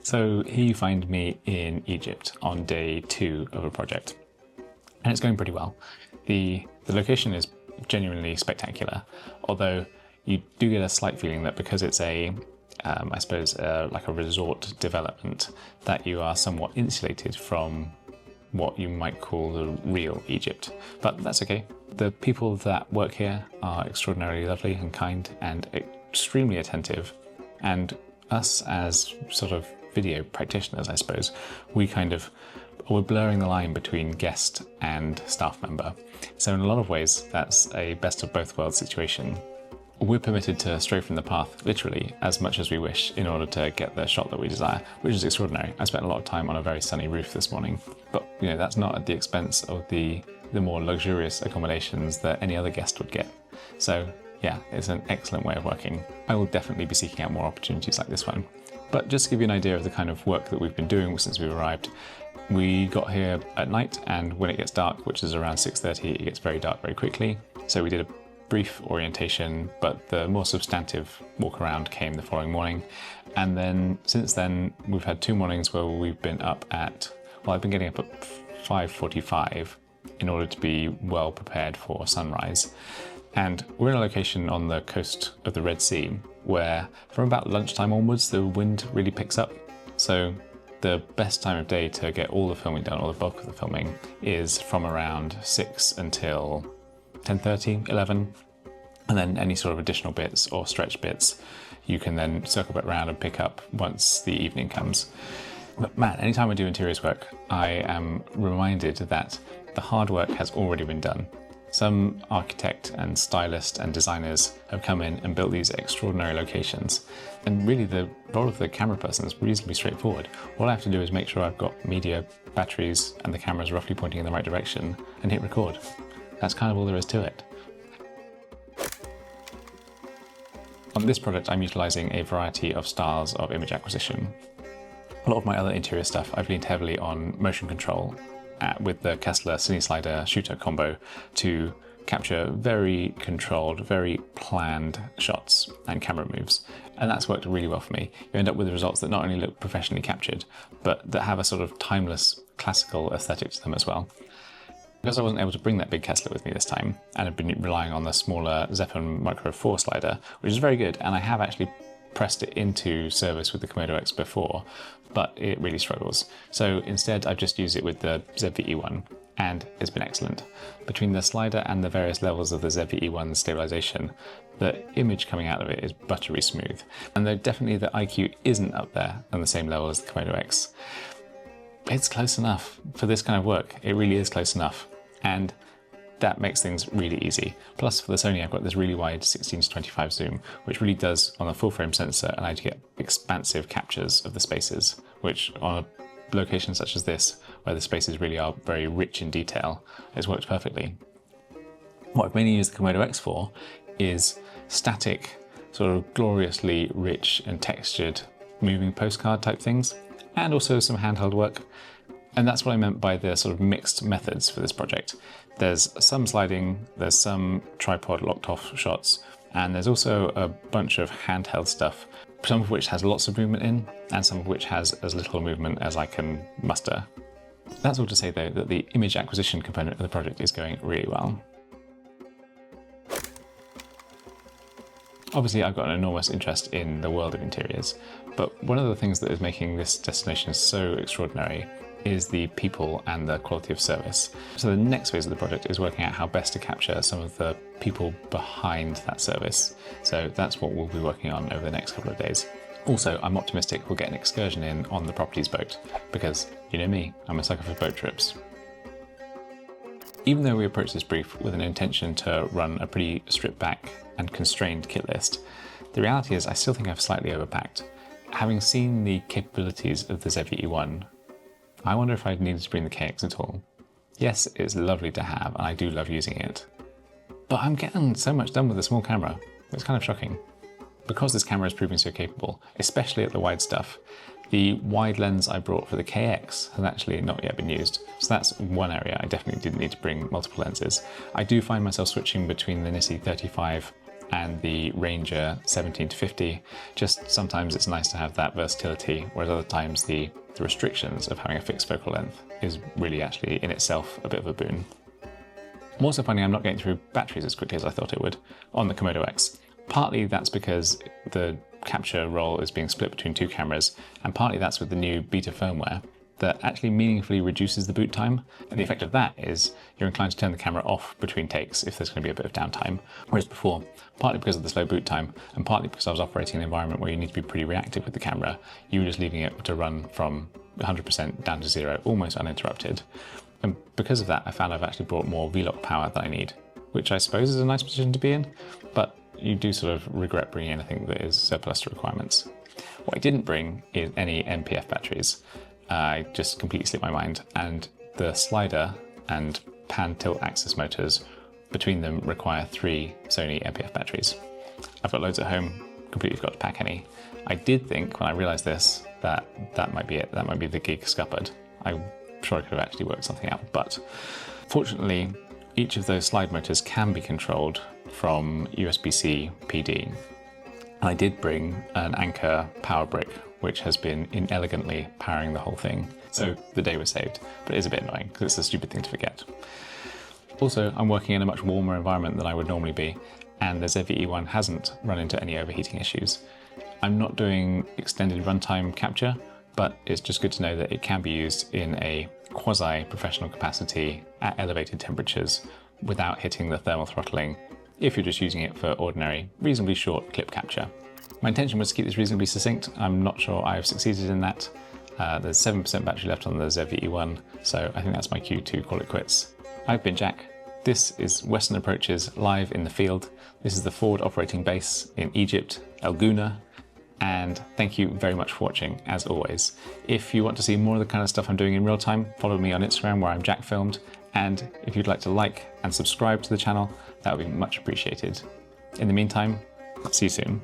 So here you find me in Egypt on day 2 of a project, and it's going pretty well. The location is genuinely spectacular, although you do get a slight feeling that because it's a, I suppose, like a resort development, that you are somewhat insulated from what you might call the real Egypt. But that's okay. The people that work here are extraordinarily lovely and kind and extremely attentive, and us as sort of video practitioners, I suppose, we're blurring the line between guest and staff member. So in a lot of ways, that's a best of both worlds situation. We're permitted to stray from the path, literally, as much as we wish in order to get the shot that we desire, which is extraordinary. I spent a lot of time on a very sunny roof this morning, but that's not at the expense of the more luxurious accommodations that any other guest would get. So yeah, it's an excellent way of working. I will definitely be seeking out more opportunities like this one. But just to give you an idea of the kind of work that we've been doing since we've arrived, we got here at night, and when it gets dark, which is around 6:30, it gets very dark very quickly. So we did a brief orientation, but the more substantive walk around came the following morning. And then since then, we've had 2 mornings where we've been up at, well, I've been getting up at 5:45 in order to be well prepared for sunrise. And we're in a location on the coast of the Red Sea where from about lunchtime onwards, the wind really picks up. So the best time of day to get all the filming done, or the bulk of the filming, is from around 6 until 10:30, 11. And then any sort of additional bits or stretch bits, you can then circle back around and pick up once the evening comes. But man, anytime I do interiors work, I am reminded that the hard work has already been done. Some architect and stylist and designers have come in and built these extraordinary locations. And really the role of the camera person is reasonably straightforward. All I have to do is make sure I've got media, batteries, and the camera's roughly pointing in the right direction and hit record. That's kind of all there is to it. On this project, I'm utilising a variety of styles of image acquisition. A lot of my other interior stuff, I've leaned heavily on motion control with the Kessler Cine Slider Shooter combo to capture very controlled, very planned shots and camera moves. And that's worked really well for me. You end up with results that not only look professionally captured, but that have a sort of timeless classical aesthetic to them as well. Because I wasn't able to bring that big Kessler with me this time, and I've been relying on the smaller Zeapon Micro 4 slider, which is very good, and I have actually pressed it into service with the Komodo X before, but it really struggles. So instead I've just used it with the ZV-E1, and it's been excellent. Between the slider and the various levels of the ZV-E1 stabilization, the image coming out of it is buttery smooth. And though definitely the IQ isn't up there on the same level as the Komodo X, it's close enough for this kind of work. It really is close enough. And that makes things really easy. Plus for the Sony, I've got this really wide 16-25 zoom, which really does, on a full frame sensor, allow you to get expansive captures of the spaces, which on a location such as this, where the spaces really are very rich in detail, has worked perfectly. What I've mainly used the Komodo X for is static, sort of gloriously rich and textured moving postcard type things, and also some handheld work. And that's what I meant by the sort of mixed methods for this project. There's some sliding, there's some tripod locked off shots, and there's also a bunch of handheld stuff, some of which has lots of movement in, and some of which has as little movement as I can muster. That's all to say though that the image acquisition component of the project is going really well. Obviously I've got an enormous interest in the world of interiors, but one of the things that is making this destination so extraordinary is the people and the quality of service. So the next phase of the project is working out how best to capture some of the people behind that service. So that's what we'll be working on over the next couple of days. Also, I'm optimistic we'll get an excursion in on the property's boat, because you know me, I'm a sucker for boat trips. Even though we approached this brief with an intention to run a pretty stripped back and constrained kit list, the reality is I still think I've slightly overpacked. Having seen the capabilities of the ZV-E1, I wonder if I'd needed to bring the KX at all. Yes, it's lovely to have, and I do love using it. But I'm getting so much done with a small camera, it's kind of shocking. Because this camera is proving so capable, especially at the wide stuff, the wide lens I brought for the KX has actually not yet been used. So that's one area I definitely didn't need to bring multiple lenses. I do find myself switching between the Nissi 35 and the Ranger 17 to 50. Just sometimes it's nice to have that versatility, whereas other times the restrictions of having a fixed focal length is really actually in itself a bit of a boon. I'm also finding I'm not getting through batteries as quickly as I thought it would on the Komodo X. Partly that's because the capture role is being split between two cameras, and partly that's with the new beta firmware that actually meaningfully reduces the boot time. And the effect of that is you're inclined to turn the camera off between takes if there's going to be a bit of downtime. Whereas before, partly because of the slow boot time and partly because I was operating in an environment where you need to be pretty reactive with the camera, you were just leaving it to run from 100% down to 0, almost uninterrupted. And because of that, I found I've actually brought more V-lock power than I need, which I suppose is a nice position to be in, but you do sort of regret bringing anything that is surplus to requirements. What I didn't bring is any MPF batteries. I just completely slipped my mind, and the slider and pan tilt axis motors between them require 3 Sony MPF batteries. I've got loads at home, completely forgot to pack any. I did think when I realised this that might be it, that might be the gig scuppered. I'm sure I could have actually worked something out, but fortunately each of those slide motors can be controlled from USB-C PD. And I did bring an Anker power brick, which has been inelegantly powering the whole thing. So the day was saved, but it is a bit annoying because it's a stupid thing to forget. Also, I'm working in a much warmer environment than I would normally be, and the ZV-E1 hasn't run into any overheating issues. I'm not doing extended runtime capture, but it's just good to know that it can be used in a quasi-professional capacity at elevated temperatures without hitting the thermal throttling if you're just using it for ordinary, reasonably short clip capture. My intention was to keep this reasonably succinct. I'm not sure I've succeeded in that. There's 7% battery left on the ZV-E1, so I think that's my cue to call it quits. I've been Jack. This is Western Approaches live in the field. This is the forward operating base in Egypt, El Gouna, and thank you very much for watching, as always. If you want to see more of the kind of stuff I'm doing in real time, follow me on Instagram where I'm Jack Filmed, and if you'd like to like and subscribe to the channel, that would be much appreciated. In the meantime, see you soon.